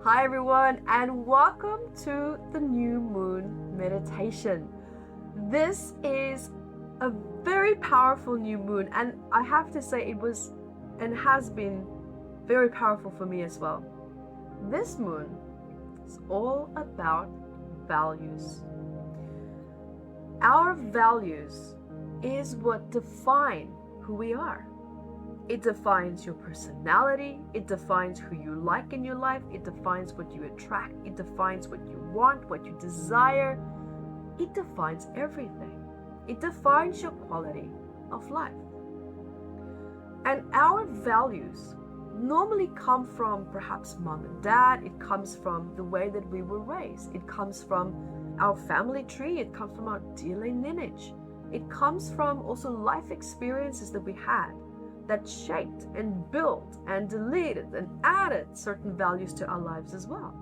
Hi everyone, and welcome to the new moon meditation. This is a very powerful new moon, and I have to say it was and has been very powerful for me as well. This moon is all about values. Our values is what define who we are. It defines your personality, it defines who you like in your life, it defines what you attract, it defines what you want, what you desire. It defines everything. It defines your quality of life. And our values normally come from perhaps mom and dad, it comes from the way that we were raised, it comes from our family tree, it comes from our DNA lineage, it comes from also life experiences that we had that shaped and built and deleted and added certain values to our lives as well.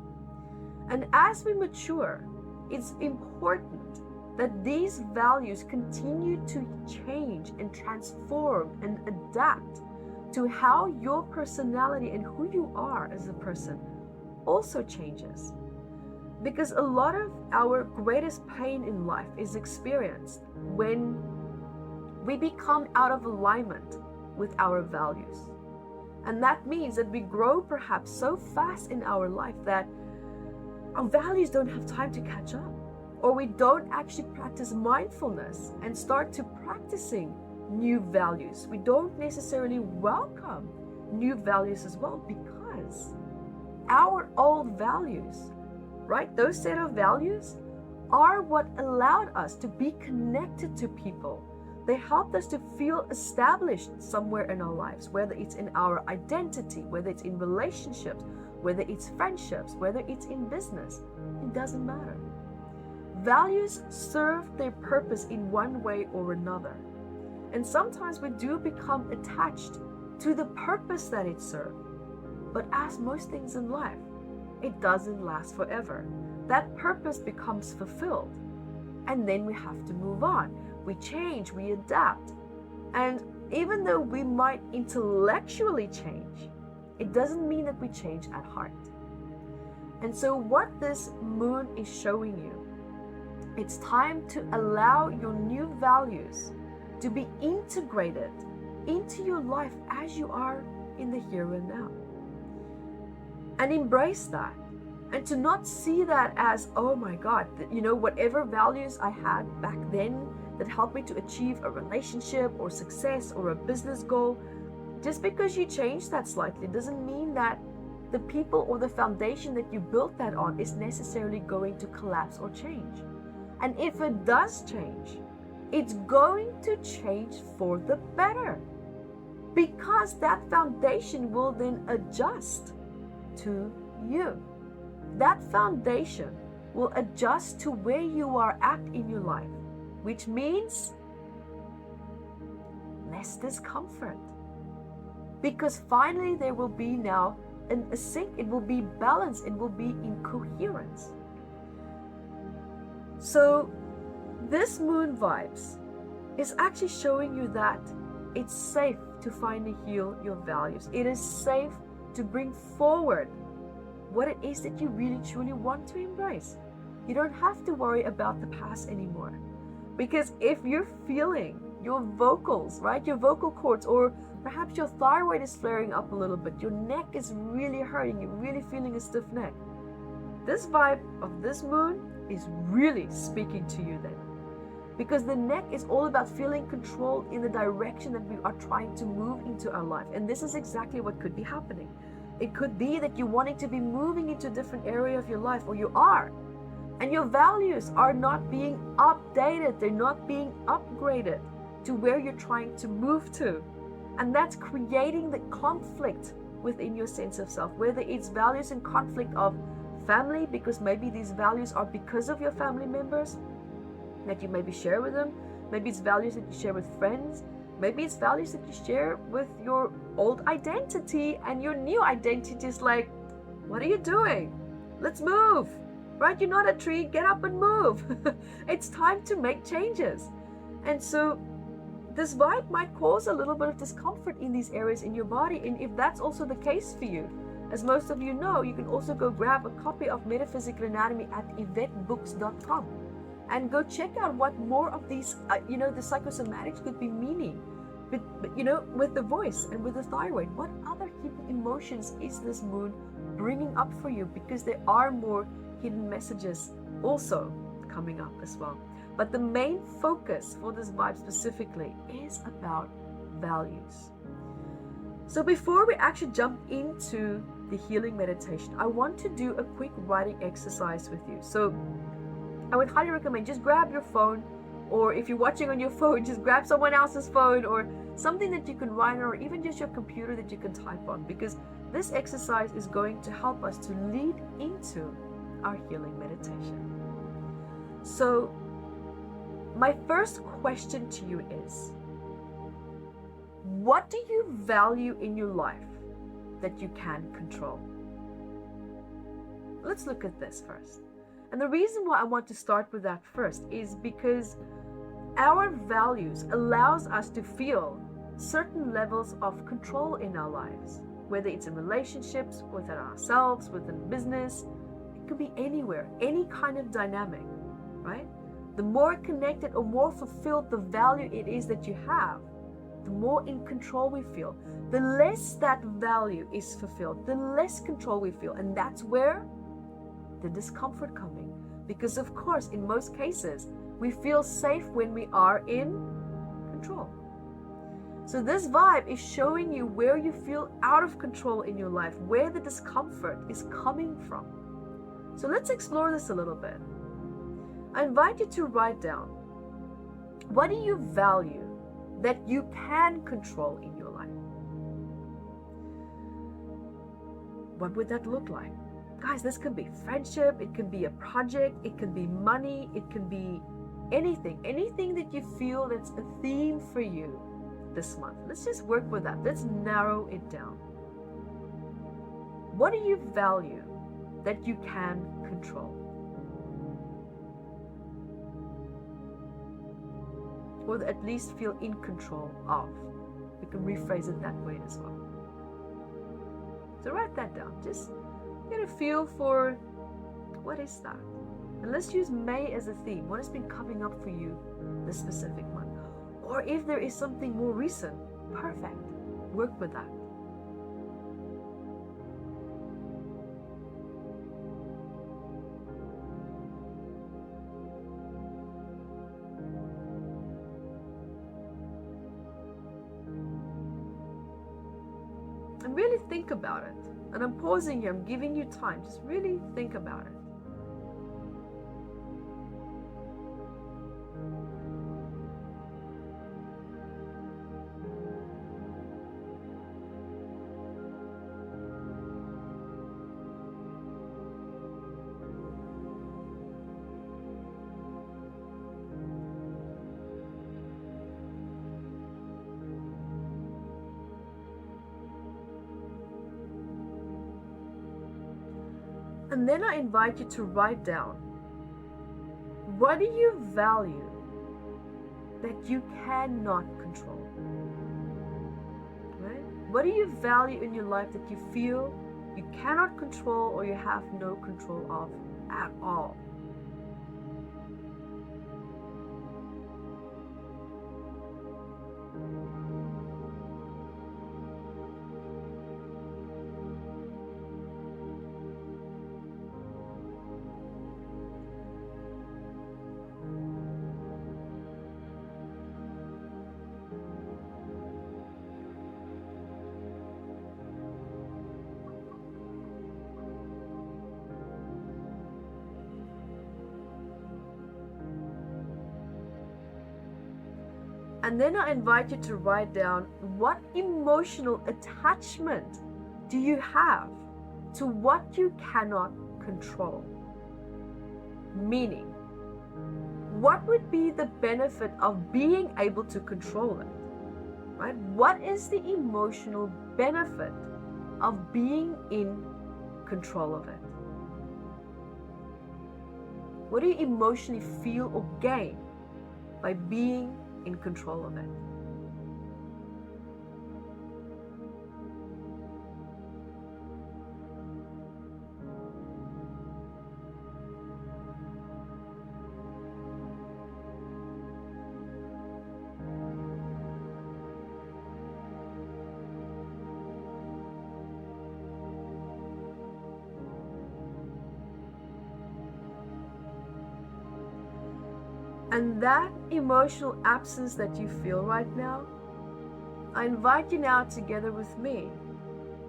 And as we mature, it's important that these values continue to change and transform and adapt to how your personality and who you are as a person also changes. Because a lot of our greatest pain in life is experienced when we become out of alignment with our values. And that means that we grow perhaps so fast in our life that our values don't have time to catch up, or we don't actually practice mindfulness and start to practicing new values. We don't necessarily welcome new values as well, because our old values, right, those set of values are what allowed us to be connected to people. They helped us to feel established somewhere in our lives, whether it's in our identity, whether it's in relationships, whether it's friendships, whether it's in business. It doesn't matter. Values serve their purpose in one way or another. And sometimes we do become attached to the purpose that it served. But as most things in life, it doesn't last forever. That purpose becomes fulfilled. And then we have to move on. We change, we adapt. And even though we might intellectually change, it doesn't mean that we change at heart. And so what this moon is showing you, it's time to allow your new values to be integrated into your life as you are in the here and now. And embrace that. And to not see that as, oh my God, whatever values I had back then that helped me to achieve a relationship or success or a business goal, just because you change that slightly doesn't mean that the people or the foundation that you built that on is necessarily going to collapse or change. And if it does change, it's going to change for the better, because that foundation will then adjust to you. That foundation will adjust to where you are at in your life, which means less discomfort. Because finally there will be now a sync, it will be balanced, it will be in coherence. So this moon vibes is actually showing you that it's safe to finally heal your values. It is safe to bring forward what it is that you really truly want to embrace. You don't have to worry about the past anymore. Because if you're feeling your vocals, right, your vocal cords, or perhaps your thyroid is flaring up a little bit, your neck is really hurting, you're really feeling a stiff neck, this vibe of this moon is really speaking to you then. Because the neck is all about feeling control in the direction that we are trying to move into our life. And this is exactly what could be happening. It could be that you're wanting to be moving into a different area of your life, or you are. And your values are not being updated. They're not being upgraded to where you're trying to move to. And that's creating the conflict within your sense of self, whether it's values in conflict of family, because maybe these values are because of your family members that you maybe share with them. Maybe it's values that you share with friends. Maybe it's values that you share with your old identity, and your new identity is like, what are you doing? Let's move. Right? You're not a tree, get up and move. It's time to make changes. And so this vibe might cause a little bit of discomfort in these areas in your body. And if that's also the case for you, As most of you know, you can also go grab a copy of Metaphysical Anatomy at evetterbooks.com and go check out what more of these, the psychosomatics could be meaning. But, with the voice and with the thyroid, what other hidden emotions is this moon bringing up for you? Because there are more hidden messages also coming up as well. But the main focus for this vibe specifically is about values. So before we actually jump into the healing meditation, I want to do a quick writing exercise with you. So I would highly recommend just grab your phone, or if you're watching on your phone, just grab someone else's phone or something that you can write on, or even just your computer that you can type on, because this exercise is going to help us to lead into our healing meditation. So my first question to you is, what do you value in your life that you can control? Let's look at this first. And the reason why I want to start with that first is because our values allows us to feel certain levels of control in our lives, whether it's in relationships, within ourselves, within business. It could be anywhere, any kind of dynamic, right? The more connected or more fulfilled the value it is that you have, the more in control we feel. The less that value is fulfilled, the less control we feel. And that's where the discomfort coming. Because of course, in most cases, we feel safe when we are in control. So this vibe is showing you where you feel out of control in your life, where the discomfort is coming from. So let's explore this a little bit. I invite you to write down, what do you value that you can control in your life? What would that look like? Guys, this can be friendship, it can be a project, it can be money, it can be anything that you feel that's a theme for you this month. Let's just work with that. Let's narrow it down. What do you value that you can control? Or at least feel in control of. You can rephrase it that way as well. So write that down. Just get a feel for what is that. And let's use May as a theme. What has been coming up for you this specific month? Or if there is something more recent, perfect. Work with that. And really think about it. And I'm pausing here, I'm giving you time. Just really think about it. And then I invite you to write down, what do you value that you cannot control? Right? What do you value in your life that you feel you cannot control or you have no control of at all? And then I invite you to write down, what emotional attachment do you have to what you cannot control? Meaning, what would be the benefit of being able to control it? Right? What is the emotional benefit of being in control of it? What do you emotionally feel or gain by being in control of it? And that emotional absence that you feel right now, I invite you now together with me.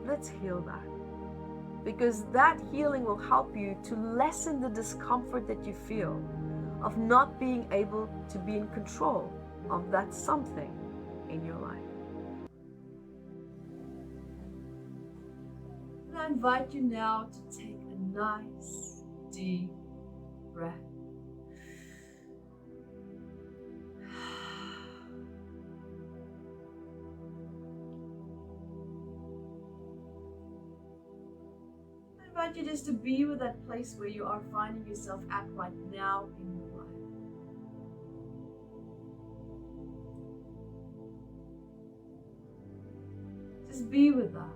Let's heal that. Because that healing will help you to lessen the discomfort that you feel of not being able to be in control of that something in your life. And I invite you now to take a nice, deep breath. I invite you just to be with that place where you are finding yourself at right now in your life. Just be with that.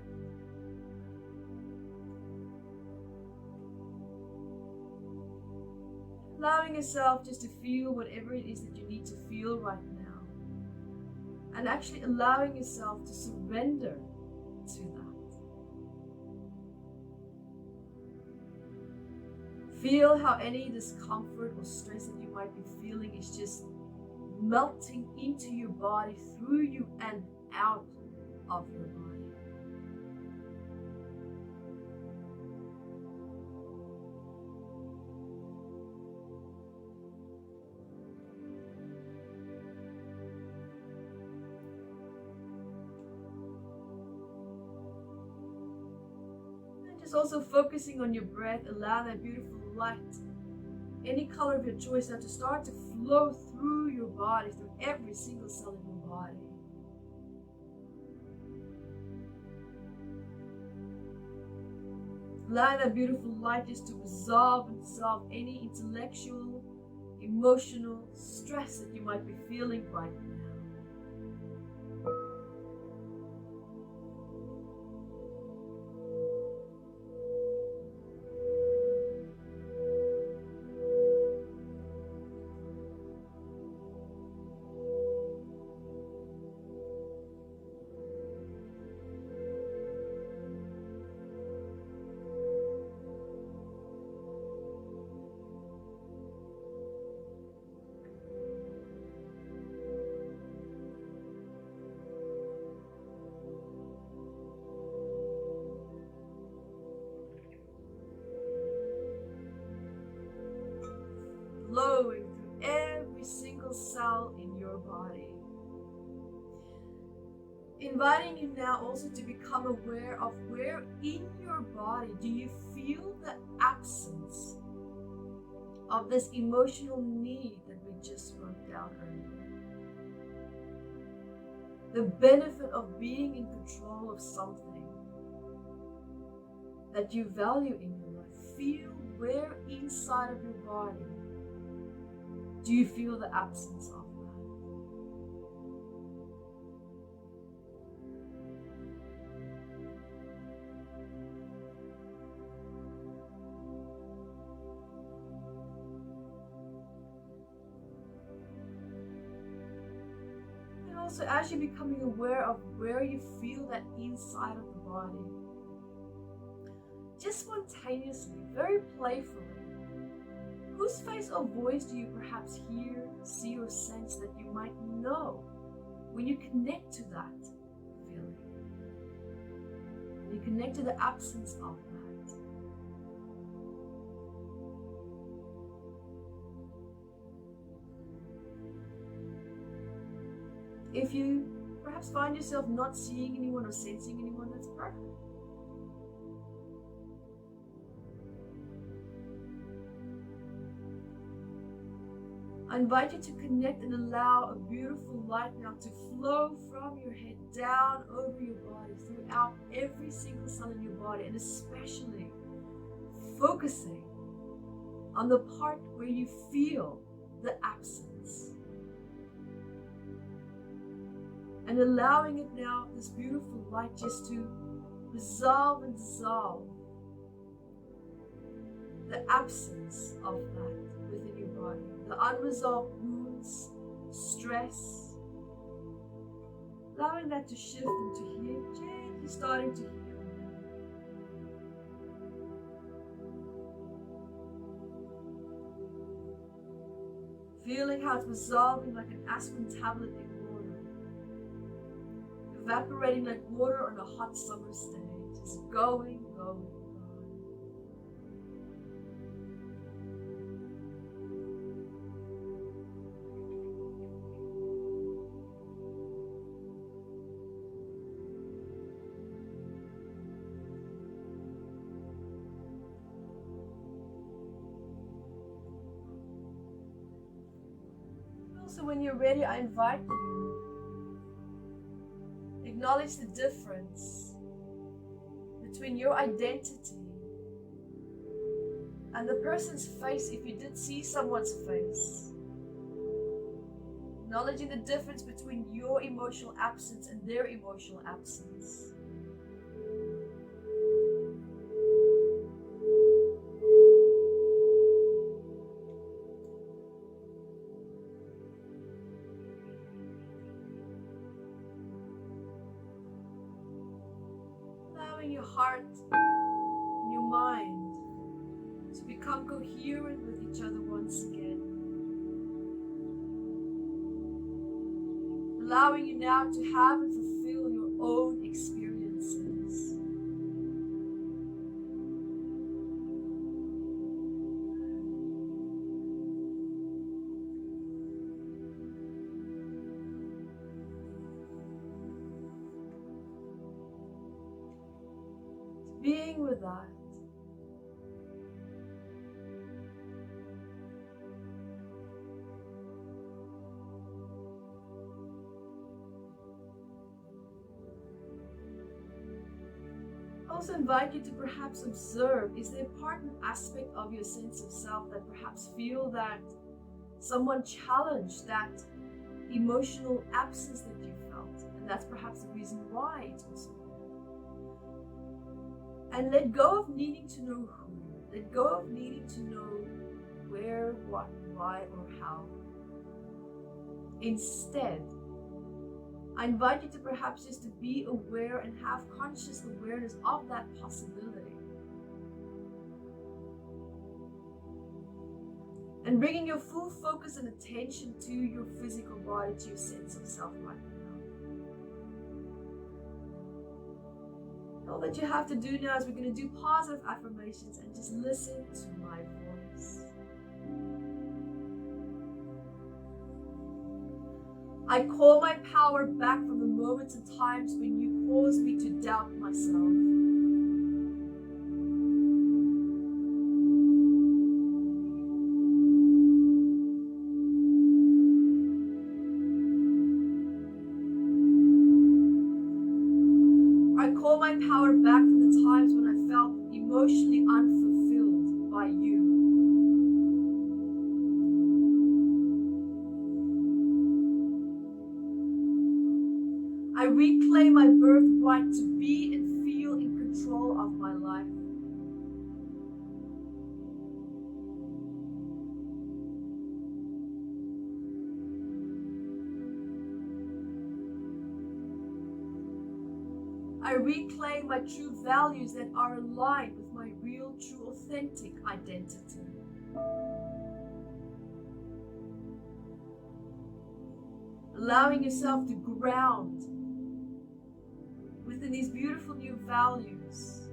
Allowing yourself just to feel whatever it is that you need to feel right now. And actually allowing yourself to surrender to that. Feel how any discomfort or stress that you might be feeling is just melting into your body, through you and out of your body. And just also focusing on your breath, allow that beautiful light, any color of your choice, now to start to flow through your body, through every single cell in your body. Allow that beautiful light just to resolve and dissolve any intellectual, emotional stress that you might be feeling right now. Flowing through every single cell in your body. Inviting you now also to become aware of where in your body do you feel the absence of this emotional need that we just wrote down earlier. The benefit of being in control of something that you value in your life. Feel where inside of your body do you feel the absence of that? And also, as you're becoming aware of where you feel that inside of the body, just spontaneously, very playfully, whose face or voice do you perhaps hear, see, or sense that you might know when you connect to that feeling? When you connect to the absence of that. If you perhaps find yourself not seeing anyone or sensing anyone, that's perfect. I invite you to connect and allow a beautiful light now to flow from your head down over your body, throughout every single cell in your body, and especially focusing on the part where you feel the absence. And allowing it now, this beautiful light, just to resolve and dissolve the absence of that within your body. The unresolved wounds, stress, allowing that to shift and to heal, gently starting to heal. Feeling how it's dissolving like an aspirin tablet in water. Evaporating like water on a hot summer's day. Just going, going, going. Also, when you're ready, I invite you. Acknowledge the difference between your identity and the person's face, if you did see someone's face. Acknowledging the difference between your emotional absence and their emotional absence. Allowing your heart and your mind to become coherent with each other once again. Allowing you now to have and fulfill your own experiences. Being with that. I also invite you to perhaps observe, is there a part and aspect of your sense of self that perhaps feel that someone challenged that emotional absence that you felt, and that's perhaps the reason why it's also there. And let go of needing to know who, let go of needing to know where, what, why, or how. Instead, I invite you to perhaps just to be aware and have conscious awareness of that possibility. And bringing your full focus and attention to your physical body, to your sense of self right now. All that you have to do now is we're going to do positive affirmations and just listen to my voice. I call my power back from the moments and times when you caused me to doubt myself. I call my power back from the times when I felt emotionally unfulfilled by you. I reclaim my birthright to be and feel in control of my life. I reclaim my true values that are aligned with my real, true, authentic identity. Allowing yourself to ground within these beautiful new values,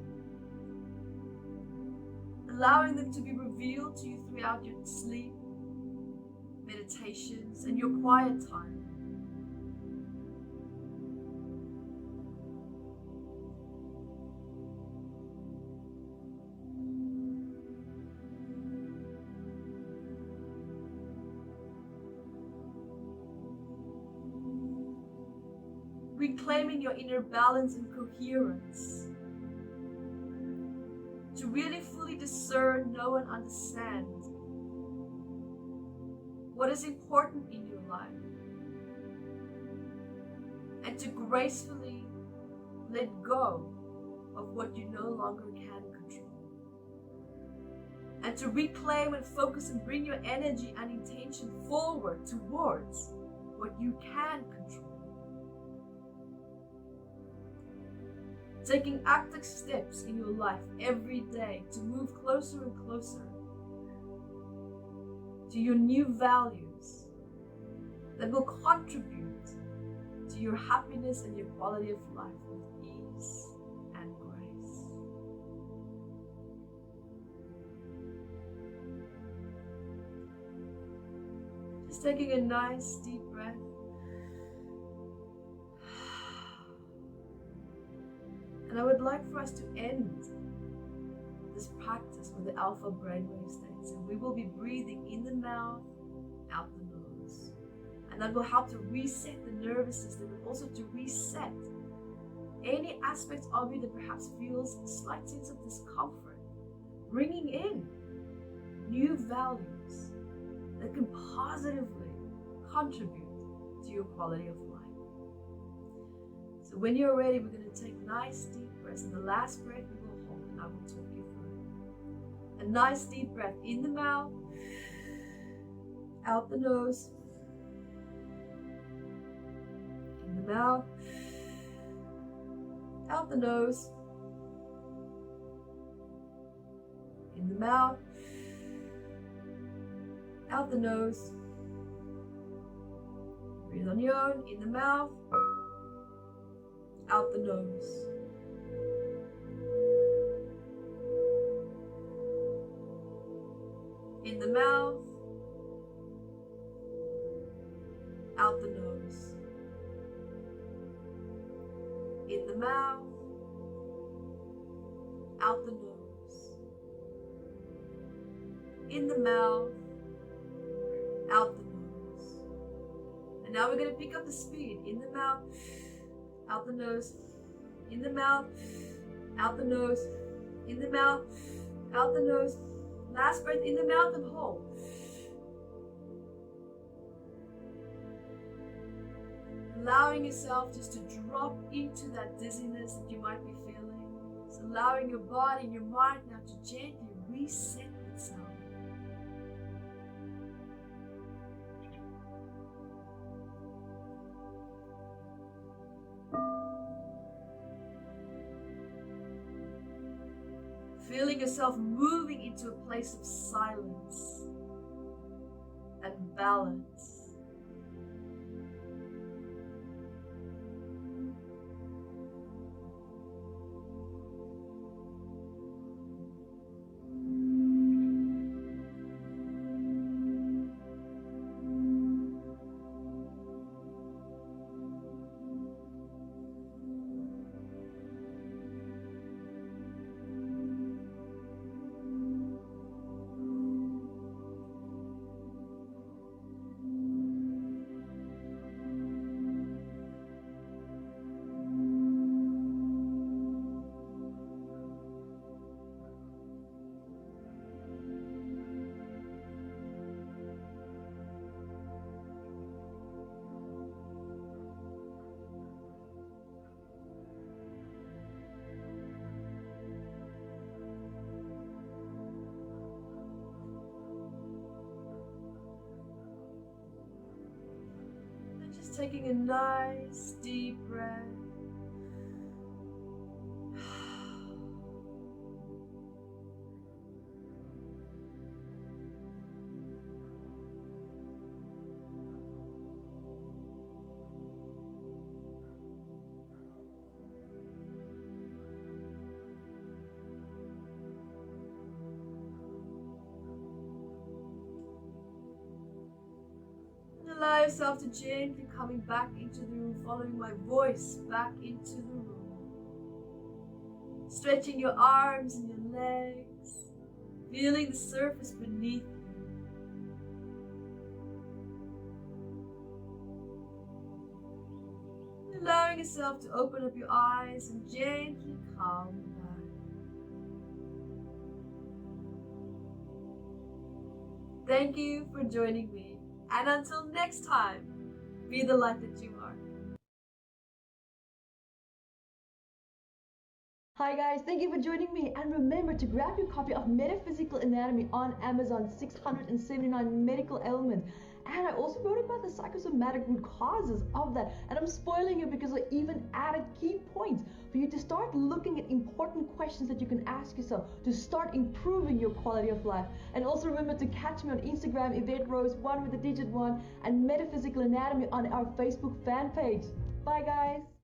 allowing them to be revealed to you throughout your sleep, meditations, and your quiet time. Reclaiming your inner balance and coherence, to really fully discern, know, and understand what is important in your life, and to gracefully let go of what you no longer can control, and to reclaim and focus and bring your energy and intention forward towards what you can control. Taking active steps in your life every day to move closer and closer to to your new values that will contribute to your happiness and your quality of life with ease and grace. Just taking a nice deep breath. And I would like for us to end this practice with the alpha brainwave states. And we will be breathing in the mouth, out the nose. And that will help to reset the nervous system and also to reset any aspects of you that perhaps feels a slight sense of discomfort. Bringing in new values that can positively contribute to your quality of life. So when you're ready, we're going to take nice deep breaths. And the last breath we will hold, and I will talk you through. A nice deep breath in the mouth, out the nose, in the mouth, out the nose, in the mouth, out the nose. Breathe on your own, in the mouth, out the nose. In the mouth, out the nose. In the mouth, out the nose. In the mouth, out the nose. And now we're going to pick up the speed. In the mouth, out the nose, in the mouth, out the nose, in the mouth, out the nose. Last breath in the mouth and hold. Allowing yourself just to drop into that dizziness that you might be feeling. Just allowing your body and your mind now to gently reset itself. Feeling yourself moving into a place of silence and balance. Taking a nice deep breath. Allow yourself to gently coming back into the room, following my voice back into the room. Stretching your arms and your legs, feeling the surface beneath you. Allowing yourself to open up your eyes and gently come back. Thank you for joining me. And until next time, be the light that you are. Hi guys, thank you for joining me, and remember to grab your copy of Metaphysical Anatomy on Amazon, 679 medical ailments, And I also wrote about the psychosomatic root causes of that. And I'm spoiling it because I even added key points for you to start looking at important questions that you can ask yourself to start improving your quality of life. And also remember to catch me on Instagram, Evette Rose, 1 with the digit 1, and Metaphysical Anatomy on our Facebook fan page. Bye guys!